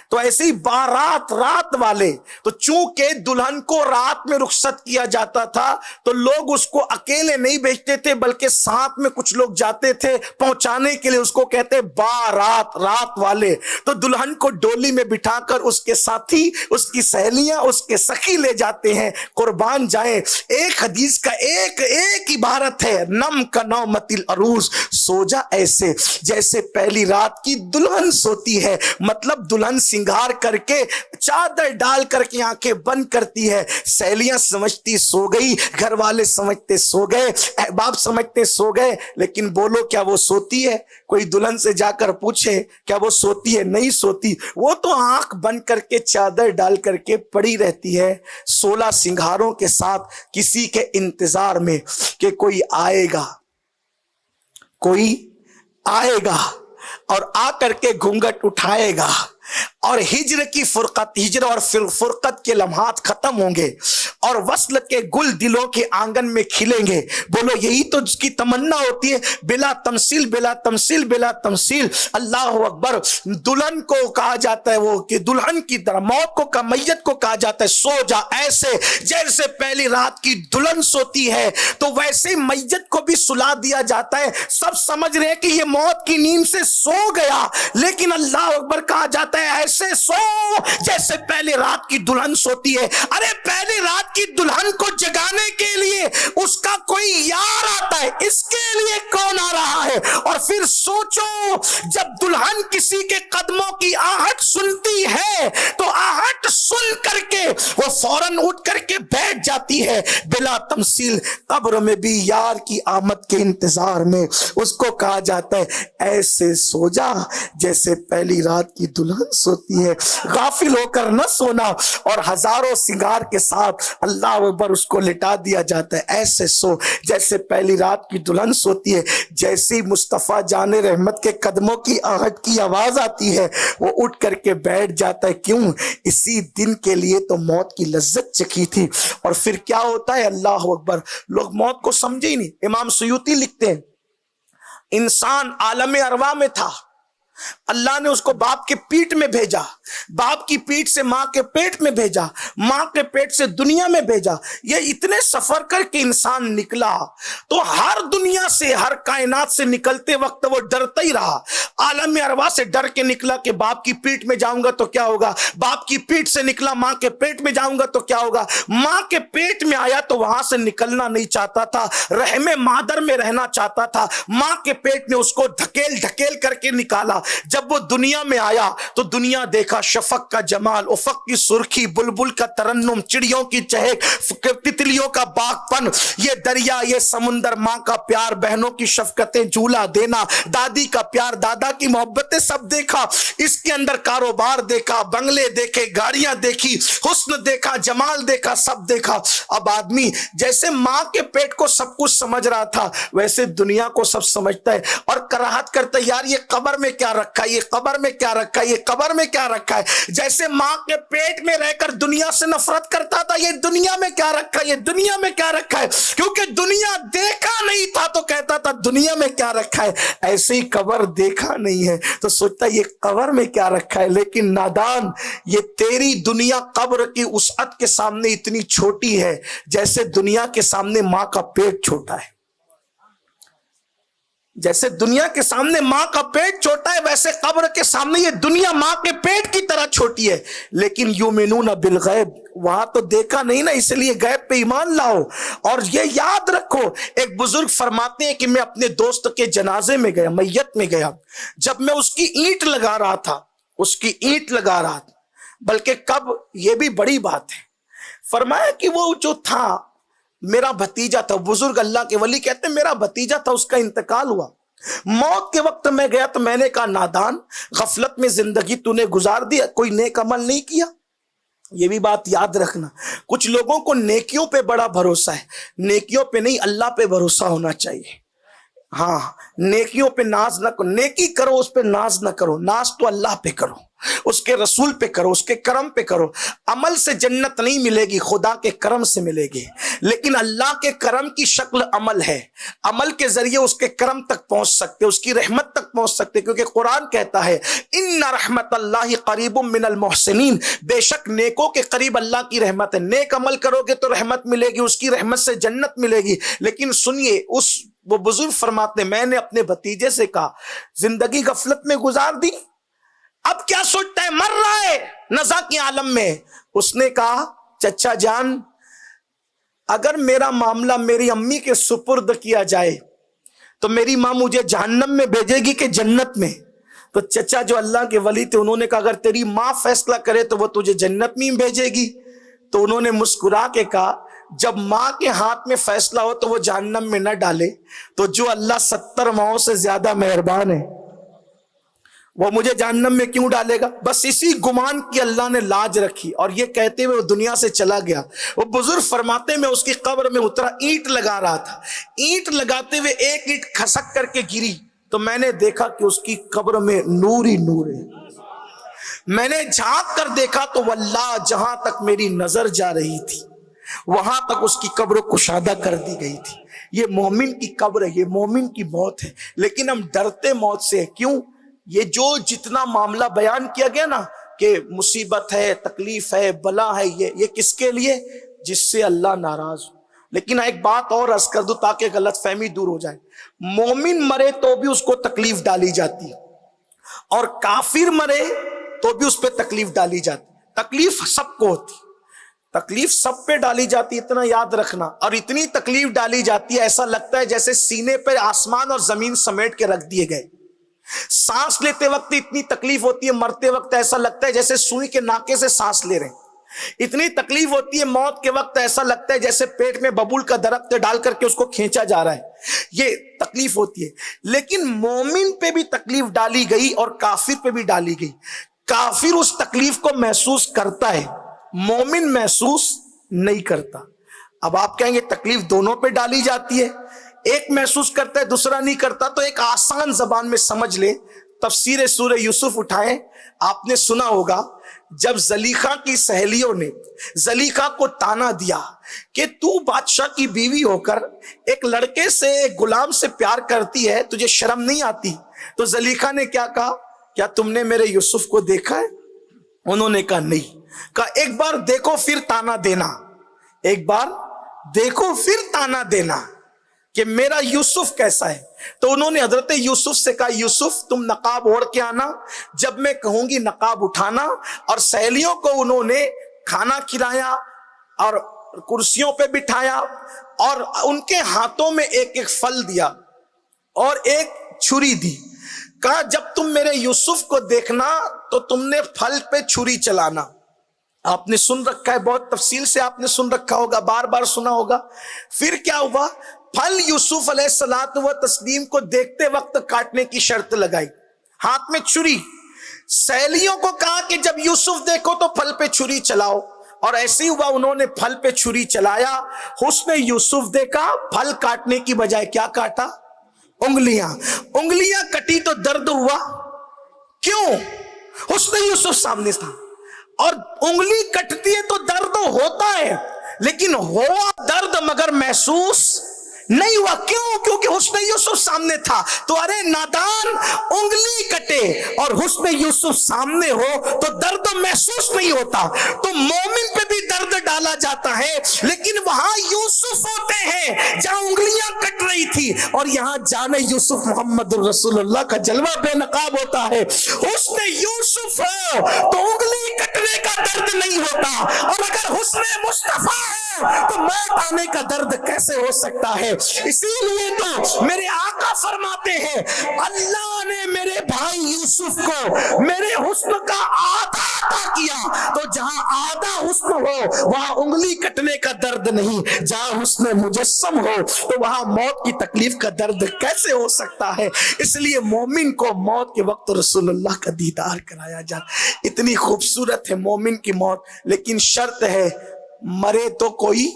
تو ایسے ہی بارات، رات والے۔ تو چونکہ دلہن کو رات میں رخصت کیا جاتا تھا تو لوگ اس کو اکیلے نہیں بھیجتے تھے، بلکہ ساتھ میں کچھ لوگ جاتے تھے پہنچانے کے لیے، اس کو کہتے بارات، رات والے۔ تو دلہن کو ڈولی میں بٹھا کر اس کے ساتھی، اس کی سہیلیاں، اس کے سخی لے جاتے ہیں، قربان جائیں۔ ایک حدیث کا ایک عبارت ہے، نم کا نومت العروس، سو جا ایسے جیسے پہلی رات کی دلہن سوتی ہے، مطلب دلہن سنگھار کر کے چادر ڈال کر کے آنکھیں بند کرتی ہے، سہیلیاں سمجھتی سو گئی، گھر والے سمجھتے سو گئے، احباب سمجھتے سو گئے، لیکن بولو کیا وہ سوتی ہے؟ کوئی دلہن سے جا کر پوچھے کیا وہ سوتی ہے؟ نہیں سوتی، وہ تو آنکھ بند کر کے چادر ڈال کر کے پڑی رہتی ہے 16 سنگھاروں کے ساتھ، کسی کے انتظار میں کہ کوئی آئے گا، کوئی آئے گا اور آ کر کے گھونگھٹ اٹھائے گا، اور ہجر کی فرقت، ہجر اور فرقت کے لمحات ختم ہوں گے، اور وصل کے گل دلوں کے آنگن میں کھلیں گے۔ بولو یہی تو اس کی تمنا ہوتی ہے، بلا تمثیل، بلا تمثیل، بلا تمثیل۔ اللہ اکبر۔ دلہن کو کہا جاتا ہے وہ کہ دلہن کی طرح، موت کو کا میت کو کہا جاتا ہے سو جا ایسے جیسے پہلی رات کی دلہن سوتی ہے، تو ویسے میت کو بھی سلا دیا جاتا ہے۔ سب سمجھ رہے ہیں کہ یہ موت کی نیند سے سو گیا، لیکن اللہ اکبر کہا جاتا ہے ہے ایسے سو جیسے پہلی رات کی دلہن سوتی ہے. ارے پہلی رات کی دلہن کو جگانے کے لیے اس کا کوئی یار آتا ہے, اس کے لیے کون آ رہا ہے؟ اور پھر سوچو جب دلہن کسی کے قدموں کی آہٹ سنتی ہے تو آہٹ سن کر کے وہ فوراً اٹھ کر کے بیٹھ جاتی ہے بلا تمثیل. قبر میں بھی یار کی آمد کے انتظار میں اس کو کہا جاتا ہے ایسے سو جا جیسے پہلی رات کی دلہن سوتی ہے. غافل ہو کر نہ سونا, اور ہزاروں سنگار کے ساتھ اللہ اکبر اس کو لٹا دیا جاتا ہے. ایسے سو جیسے پہلی رات کی دلہن سوتی ہے. جیسی مصطفیٰ جان رحمت کے قدموں کی آہٹ کی آواز آتی ہے وہ اٹھ کر کے بیٹھ جاتا ہے. کیوں؟ اسی دن کے لیے تو موت کی لذت چکھی تھی. اور پھر کیا ہوتا ہے؟ اللہ اکبر, لوگ موت کو سمجھے ہی نہیں. امام سیوطی لکھتے ہیں انسان عالم ارواح میں تھا, اللہ نے اس کو باپ کے پیٹ میں بھیجا, باپ کی پیٹ سے ماں کے پیٹ میں بھیجا, ماں کے پیٹ سے دنیا میں بھیجا. یہ اتنے سفر کر کے انسان نکلا تو ہر دنیا سے, ہر کائنات سے نکلتے وقت وہ ڈرتا ہی رہا. عالم ارواح سے ڈر کے نکلا کہ باپ کی پیٹ میں جاؤں گا تو کیا ہوگا, باپ کی پیٹ سے نکلا ماں کے پیٹ میں جاؤں گا تو کیا ہوگا, ماں کے پیٹ میں آیا تو وہاں سے نکلنا نہیں چاہتا تھا, رحم مادر میں رہنا چاہتا تھا. ماں کے پیٹ نے اس کو ڈھکیل ڈھکیل کر کے نکالا. جب وہ دنیا میں آیا تو دنیا دیکھا شفق کا جمال, افق کی سرخی, بلبل کا ترنم, چڑیوں کی چہک, تتلیوں کا باغ پن, یہ دریا, یہ سمندر, ماں کا پیار, بہنوں کی شفقتیں, جھولا دینا, دادی کا پیار, دادا کی محبتیں, سب دیکھا. اس کے اندر کاروبار دیکھا, بنگلے دیکھے, گاڑیاں دیکھی, حسن دیکھا, جمال دیکھا, سب دیکھا. اب آدمی جیسے ماں کے پیٹ کو سب کچھ سمجھ رہا تھا ویسے دنیا کو سب سمجھتا ہے اور کراہت کرتا ہے یار یہ قبر میں کیا رکھا ہے, یہ قبر میں کیا رکھا ہے, یہ قبر میں کیا رکھا ہے. جیسے ماں کے پیٹ میں رہ کر دنیا سے نفرت کرتا تھا یہ دنیا میں کیا رکھا ہے, یہ دنیا میں کیا رکھا ہے, کیونکہ دنیا دیکھا نہیں تھا تو کہتا تھا دنیا میں کیا رکھا ہے. ایسے ہی قبر دیکھا نہیں ہے تو سوچتا ہے یہ قبر میں کیا رکھا ہے. لیکن نادان, یہ تیری دنیا قبر کی وسعت کے سامنے اتنی چھوٹی ہے جیسے دنیا کے سامنے ماں کا پیٹ چھوٹا ہے. جیسے دنیا کے سامنے ماں کا پیٹ چھوٹا ہے ویسے قبر کے سامنے یہ دنیا ماں کے پیٹ کی طرح چھوٹی ہے. لیکن یؤمنون بالغیب, وہاں تو دیکھا نہیں نا, اس لیے غیب پہ ایمان لاؤ. اور یہ یاد رکھو, ایک بزرگ فرماتے ہیں کہ میں اپنے دوست کے جنازے میں گیا, میت میں گیا, جب میں اس کی اینٹ لگا رہا تھا, اس کی اینٹ لگا رہا تھا, بلکہ کب, یہ بھی بڑی بات ہے, فرمایا کہ وہ جو تھا میرا بھتیجا تھا. بزرگ اللہ کے ولی کہتے ہیں میرا بھتیجا تھا, اس کا انتقال ہوا. موت کے وقت میں گیا تو میں نے کہا نادان, غفلت میں زندگی تو نے گزار دی, کوئی نیک عمل نہیں کیا. یہ بھی بات یاد رکھنا, کچھ لوگوں کو نیکیوں پہ بڑا بھروسہ ہے, نیکیوں پہ نہیں اللہ پہ بھروسہ ہونا چاہیے. ہاں, نیکیوں پہ ناز نہ کرو, نیکی کرو اس پہ ناز نہ کرو, ناز تو اللہ پہ کرو, اس کے رسول پہ کرو, اس کے کرم پہ کرو. عمل سے جنت نہیں ملے گی, خدا کے کرم سے ملے گی. لیکن اللہ کے کرم کی شکل عمل ہے, عمل کے ذریعے اس کے کرم تک پہنچ سکتے, اس کی رحمت تک پہنچ سکتے, کیونکہ قرآن کہتا ہے ان رحمت اللہ قریب من المحسنین, بے شک نیکوں کے قریب اللہ کی رحمت ہے. نیک عمل کرو گے تو رحمت ملے گی, اس کی رحمت سے جنت ملے گی. لیکن سنیے, وہ بزرگ فرماتے میں نے اپنے بھتیجے سے کہا زندگی غفلت میں گزار دی, اب کیا سوچتا ہے, مر رہا ہے نزا کے عالم میں. اس نے کہا چچا جان, اگر میرا معاملہ میری امی کے سپرد کیا جائے تو میری ماں مجھے جہنم میں بھیجے گی کہ جنت میں؟ تو چچا جو اللہ کے ولی تھے انہوں نے کہا اگر تیری ماں فیصلہ کرے تو وہ تجھے جنت میں بھیجے گی. تو انہوں نے مسکرا کے کہا جب ماں کے ہاتھ میں فیصلہ ہو تو وہ جہنم میں نہ ڈالے, تو جو اللہ 70 ماؤں سے زیادہ مہربان ہے وہ مجھے جہنم میں کیوں ڈالے گا. بس اسی گمان کی اللہ نے لاج رکھی, اور یہ کہتے ہوئے وہ دنیا سے چلا گیا. وہ بزرگ فرماتے میں اس کی قبر میں اترا, اینٹ لگا رہا تھا, اینٹ لگاتے ہوئے ایک اینٹ کھسک کر کے گری تو میں نے دیکھا کہ اس کی قبر میں نور ہی نور ہے. میں نے جھانک کر دیکھا تو واللہ جہاں تک میری نظر جا رہی تھی وہاں تک اس کی قبر کشادہ کر دی گئی تھی. یہ مومن کی قبر ہے, یہ مومن کی موت ہے. لیکن ہم ڈرتے موت سے, کیوں؟ یہ جو جتنا معاملہ بیان کیا گیا نا کہ مصیبت ہے, تکلیف ہے, بلا ہے, یہ کس کے لیے؟ جس سے اللہ ناراض ہو. لیکن ایک بات اور عرض کر دوں تاکہ غلط فہمی دور ہو جائے, مومن مرے تو بھی اس کو تکلیف ڈالی جاتی ہے, اور کافر مرے تو بھی اس پہ تکلیف ڈالی جاتی. تکلیف سب کو ہوتی, تکلیف سب پہ ڈالی جاتی, اتنا یاد رکھنا. اور اتنی تکلیف ڈالی جاتی ہے ایسا لگتا ہے جیسے سینے پہ آسمان اور زمین سمیٹ کے رکھ دیے گئے. سانس لیتے وقت اتنی تکلیف ہوتی ہے, مرتے وقت ایسا لگتا ہے جیسے سوئی کے ناکے سے سانس لے رہے ہیں. اتنی تکلیف ہوتی ہے موت کے وقت, ایسا لگتا ہے جیسے پیٹ میں ببول کا درخت ڈال کر کے اس کو کھینچا جا رہا ہے. یہ تکلیف ہوتی ہے. لیکن مومن پہ بھی تکلیف ڈالی گئی اور کافر پہ بھی ڈالی گئی. کافر اس تکلیف کو محسوس کرتا ہے, مومن محسوس نہیں کرتا. اب آپ کہیں گے تکلیف دونوں پہ ڈالی جاتی ہے, ایک محسوس کرتا ہے دوسرا نہیں کرتا. تو ایک آسان زبان میں سمجھ لیں, تفسیر سورہ یوسف اٹھائیں. آپ نے سنا ہوگا جب زلیخا کی سہیلیوں نے زلیخا کو تانا دیا کہ تو بادشاہ کی بیوی ہو کر ایک لڑکے سے, ایک غلام سے پیار کرتی ہے, تجھے شرم نہیں آتی؟ تو زلیخا نے کیا کہا, کیا تم نے میرے یوسف کو دیکھا ہے؟ انہوں نے کہا نہیں. کہا ایک بار دیکھو پھر تانا دینا, ایک بار دیکھو پھر تانا دینا کہ میرا یوسف کیسا ہے. تو انہوں نے حضرت یوسف سے کہا یوسف تم نقاب اوڑھ کے آنا, جب میں کہوں گی نقاب اٹھانا. اور سہیلیوں کو انہوں نے کھانا کھلایا اور کرسیوں پہ بٹھایا اور ان کے ہاتھوں میں ایک ایک پھل دیا اور ایک چھری دی. کہا جب تم میرے یوسف کو دیکھنا تو تم نے پھل پہ چھری چلانا. آپ نے سن رکھا ہے, بہت تفصیل سے آپ نے سن رکھا ہوگا, بار بار سنا ہوگا. پھر کیا ہوا, پھل یوسف علیہ الصلوۃ والتسلیم کو دیکھتے وقت کاٹنے کی شرط لگائی, ہاتھ میں چھری. سہیلیوں کو کہا کہ جب یوسف دیکھو تو پھل پہ چھری چلاؤ, اور ایسے ہی ہوا, انہوں نے پھل پہ چھری چلایا. حسن یوسف دیکھا, پھل کاٹنے کی بجائے کیا کاٹا, انگلیاں. انگلیاں کٹی تو درد ہوا, کیوں؟ حسن یوسف سامنے تھا. اور انگلی کٹتی ہے تو درد ہوتا ہے, لیکن ہوا درد مگر محسوس نہیں ہوا. کیوں؟ کیونکہ حسن یوسف سامنے تھا. تو ارے نادان, انگلی کٹے اور حسن یوسف سامنے ہو تو درد محسوس نہیں ہوتا. تو مومن پہ بھی درد ڈالا جاتا ہے, لیکن وہاں یوسف ہوتے ہیں جہاں انگلیاں کٹ رہی تھی, اور یہاں جانے یوسف محمد رسول اللہ کا جلوہ بے نقاب ہوتا ہے. حسن یوسف ہو تو انگلی کٹنے کا درد نہیں ہوتا, اور اگر حسن مصطفیٰ ہے تو موت آنے کا درد کیسے ہو سکتا ہے؟ اسی لیے تو میرے آقا فرماتے ہیں اللہ نے میرے بھائی یوسف کو میرے حسن کا آدھا عطا کیا. تو جہاں آدھا حسن ہو وہاں انگلی کٹنے کا درد نہیں, جہاں حسن مجسم ہو تو وہاں موت کی تکلیف کا درد کیسے ہو سکتا ہے؟ اس لیے مومن کو موت کے وقت رسول اللہ کا دیدار کرایا جاتا. اتنی خوبصورت ہے مومن کی موت, لیکن شرط ہے مرے تو کوئی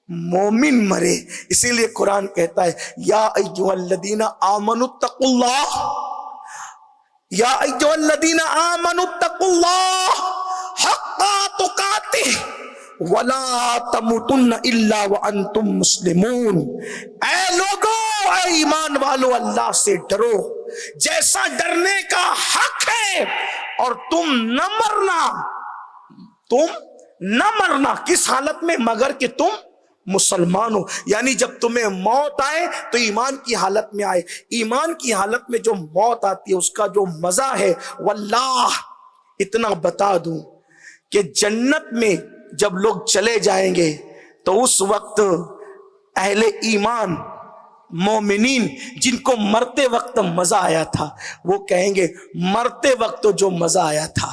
مومن مرے. اسی لیے قرآن کہتا ہے یا ایھا الذین آمنوا اتقوا اللہ, یا ایھا الذین آمنوا اتقوا اللہ حق تقاتہ ولا تموتن الا وانتم مسلمون. اے لوگو, اے ایمان والو, اللہ سے ڈرو جیسا ڈرنے کا حق ہے, اور تم نہ مرنا, تم نہ مرنا. کس حالت میں؟ مگر کہ تم مسلمان ہو. یعنی جب تمہیں موت آئے تو ایمان کی حالت میں آئے. ایمان کی حالت میں جو موت آتی ہے اس کا جو مزہ ہے, واللہ اتنا بتا دوں کہ جنت میں جب لوگ چلے جائیں گے تو اس وقت اہل ایمان مومنین جن کو مرتے وقت مزہ آیا تھا وہ کہیں گے مرتے وقت تو جو مزہ آیا تھا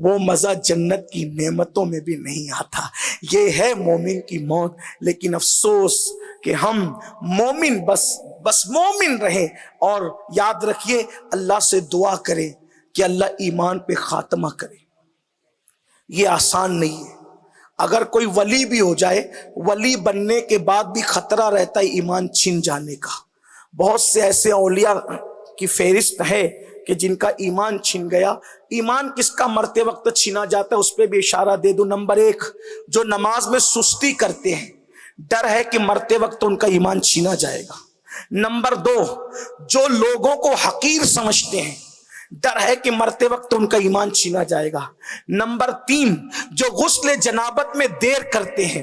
وہ مزہ جنت کی نعمتوں میں بھی نہیں آتا. یہ ہے مومن کی موت. لیکن افسوس کہ ہم مومن بس مومن رہیں, اور یاد رکھیے اللہ سے دعا کریں کہ اللہ ایمان پہ خاتمہ کرے. یہ آسان نہیں ہے. اگر کوئی ولی بھی ہو جائے, ولی بننے کے بعد بھی خطرہ رہتا ہے ایمان چھن جانے کا. بہت سے ایسے اولیاء کی فہرست ہے کہ جن کا ایمان چھن گیا. ایمان کس کا مرتے وقت چھینا جاتا ہے اس پہ بھی اشارہ دے دو. نمبر 1, جو نماز میں سستی کرتے ہیں, ڈر ہے کہ مرتے وقت ان کا ایمان چھینا جائے گا. نمبر 2, جو لوگوں کو حقیر سمجھتے ہیں, ڈر ہے کہ مرتے وقت ان کا ایمان چھینا جائے گا. نمبر 3, جو غسل جنابت میں دیر کرتے ہیں,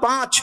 5,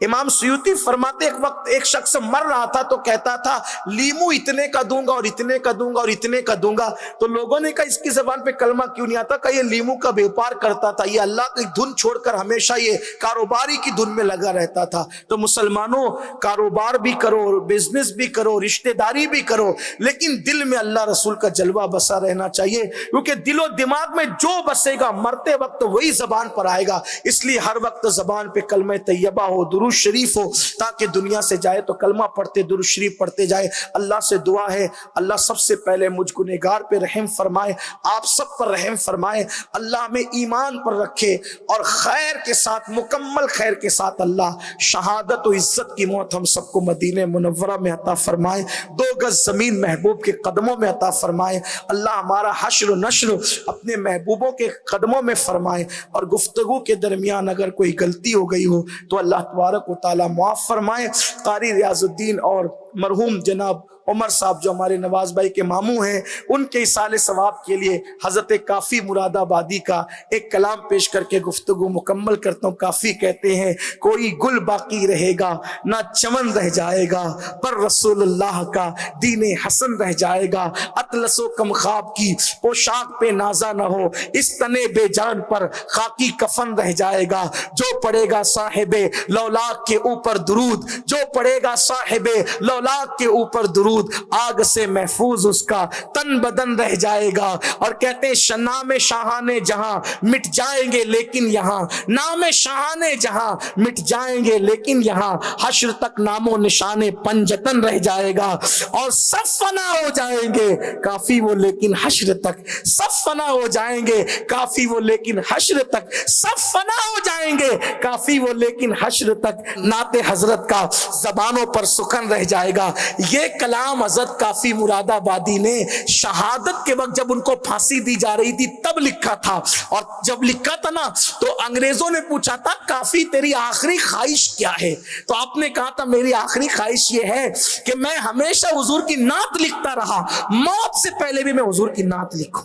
امام سیوطی فرماتے ایک وقت ایک شخص مر رہا تھا تو کہتا تھا لیمو اتنے کا دوں گا اور اتنے کا دوں گا اور اتنے کا دوں گا. تو لوگوں نے کہا اس کی زبان پہ کلمہ کیوں نہیں آتا؟ کہ یہ لیمو کا بیوپار کرتا تھا, یہ اللہ کی دھن چھوڑ کر ہمیشہ یہ کاروباری کی دھن میں لگا رہتا تھا. تو مسلمانوں, کاروبار بھی کرو, بزنس بھی کرو, رشتہ داری بھی کرو, لیکن دل میں اللہ رسول کا جلوہ بسا رہنا چاہیے, کیونکہ دل و دماغ میں جو بسے گا مرتے وقت وہی زبان پر آئے گا. اس لیے ہر وقت زبان پہ کلمہ طیبہ ہو, درود شریف ہو, تاکہ دنیا سے جائے تو کلمہ پڑھتے درود شریف پڑھتے جائے. اللہ سے دعا ہے اللہ سب سے پہلے مجھ گنہگار پہ رحم فرمائے, آپ سب پر رحم فرمائے, اللہ ہمیں ایمان پر رکھے اور خیر کے ساتھ, مکمل خیر کے ساتھ اللہ شہادت و عزت کی موت ہم سب کو مدینہ منورہ میں عطا فرمائے, 2 گز زمین محبوب کے قدموں میں عطا فرمائے. اللہ ہمارا حشر و نشر اپنے محبوبوں کے قدموں میں فرمائے, اور گفتگو کے درمیان اگر کوئی غلطی ہو گئی ہو تو اللہ تبارک و تعالی معاف فرمائے. قاری ریاض الدین اور مرحوم جناب عمر صاحب جو ہمارے نواز بھائی کے ماموں ہیں, ان کے ایصال ثواب کے لیے حضرت کافی مراد آبادی کا ایک کلام پیش کر کے گفتگو مکمل کرتا ہوں. کافی کہتے ہیں کوئی گل باقی رہے گا نہ چمن رہ جائے گا, پر رسول اللہ کا دین حسن رہ جائے گا. اطلس و کم خواب کی پوشاک پہ نازا نہ ہو, اس تنے بے جان پر خاکی کفن رہ جائے گا. جو پڑے گا صاحب لولاک کے اوپر درود, جو پڑے گا صاحب لولاک کے اوپر درود, آگ سے محفوظ اس کا تن بدن رہ جائے گا. اور کہتے ہیں نام شاہانے جہاں مٹ جائیں گے لیکن یہاں, نام شاہانے جہاں مٹ جائیں گے لیکن یہاں حشر تک نام و نشان پنجتن رہ جائے گا. اور سب فنا ہو جائیں گے کافی وہ لیکن حشر تک, سب فنا ہو جائیں گے کافی وہ لیکن حشر تک, سب فنا ہو جائیں گے کافی وہ لیکن حشر تک نعت حضرت کا زبانوں پر سخن رہ جائے گا. یہ کلام حضرت کافی مراد آبادی نے شہادت کے وقت جب ان کو پھانسی دی جا رہی تھی تب لکھا تھا. اور جب لکھا تھا نا تو انگریزوں نے پوچھا تھا کافی تیری آخری خواہش کیا ہے؟ تو آپ نے کہا تھا میری آخری خواہش یہ ہے کہ میں ہمیشہ حضور کی نعت لکھتا رہا, موت سے پہلے بھی میں حضور کی نعت لکھوں.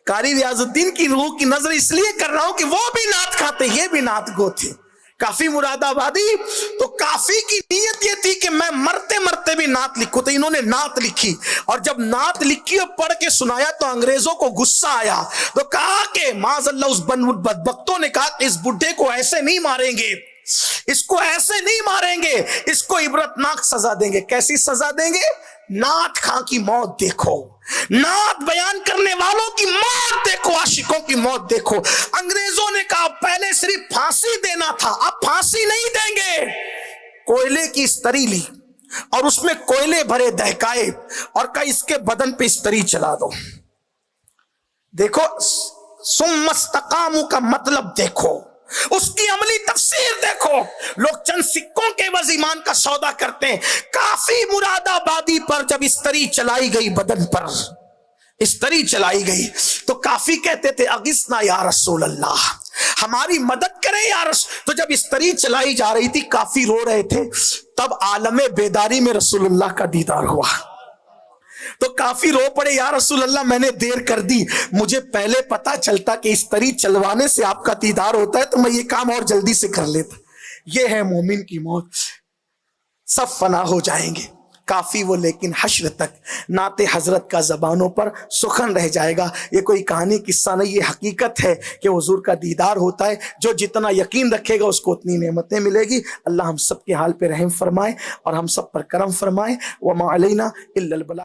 قاری ریاض الدین کی روح کی نظر اس لیے کر رہا ہوں کہ وہ بھی نعت کھاتے, یہ بھی نعت گو تھے. کافی مراد آبادی تو کافی کی نیت یہ تھی کہ میں مرتے مرتے بھی نعت لکھوں, تو انہوں نے نعت لکھی. اور جب نعت لکھی اور پڑھ کے سنایا تو انگریزوں کو غصہ آیا, تو کہا کہ معاذ اللہ, اس بدبختوں نے کہا کہ اس بڈھے کو ایسے نہیں ماریں گے, اس کو ایسے نہیں ماریں گے, اس کو عبرتناک سزا دیں گے. کیسی سزا دیں گے؟ نعت خاں کی موت دیکھو, نعت بیان کرنے والوں کی موت دیکھو, عاشقوں کی موت دیکھو. انگریزوں نے کہا پہلے صرف پھانسی دینا تھا, اب پھانسی نہیں دیں گے. کوئلے کی استری لی اور اس میں کوئلے بھرے دہکائے اور کہا اس کے بدن پہ استری چلا دو. دیکھو ثم استقاموا کا مطلب دیکھو, اس کی عملی تفسیر دیکھو. لوگ چند سکوں کے عوض ایمان کا سودا کرتے ہیں. کافی مراد آبادی پر جب استری چلائی گئی, بدن پر استری چلائی گئی, تو کافی کہتے تھے اغثنا یا رسول اللہ, ہماری مدد کرے یا رسول. تو جب استری چلائی جا رہی تھی کافی رو رہے تھے, تب عالم بیداری میں رسول اللہ کا دیدار ہوا. تو کافی رو پڑے, یا رسول اللہ میں نے دیر کر دی, مجھے پہلے پتا چلتا کہ اس طریق چلوانے سے آپ کا دیدار ہوتا ہے تو میں یہ کام اور جلدی سے کر لیتا. یہ ہے مومن کی موت. سب فنا ہو جائیں گے کافی وہ لیکن حشر تک نعت حضرت کا زبانوں پر سخن رہ جائے گا. یہ کوئی کہانی قصہ نہیں, یہ حقیقت ہے کہ حضور کا دیدار ہوتا ہے. جو جتنا یقین رکھے گا اس کو اتنی نعمتیں ملے گی. اللہ ہم سب کے حال پہ رحم فرمائے اور ہم سب پر کرم فرمائے. وما علینا الا البلاغ.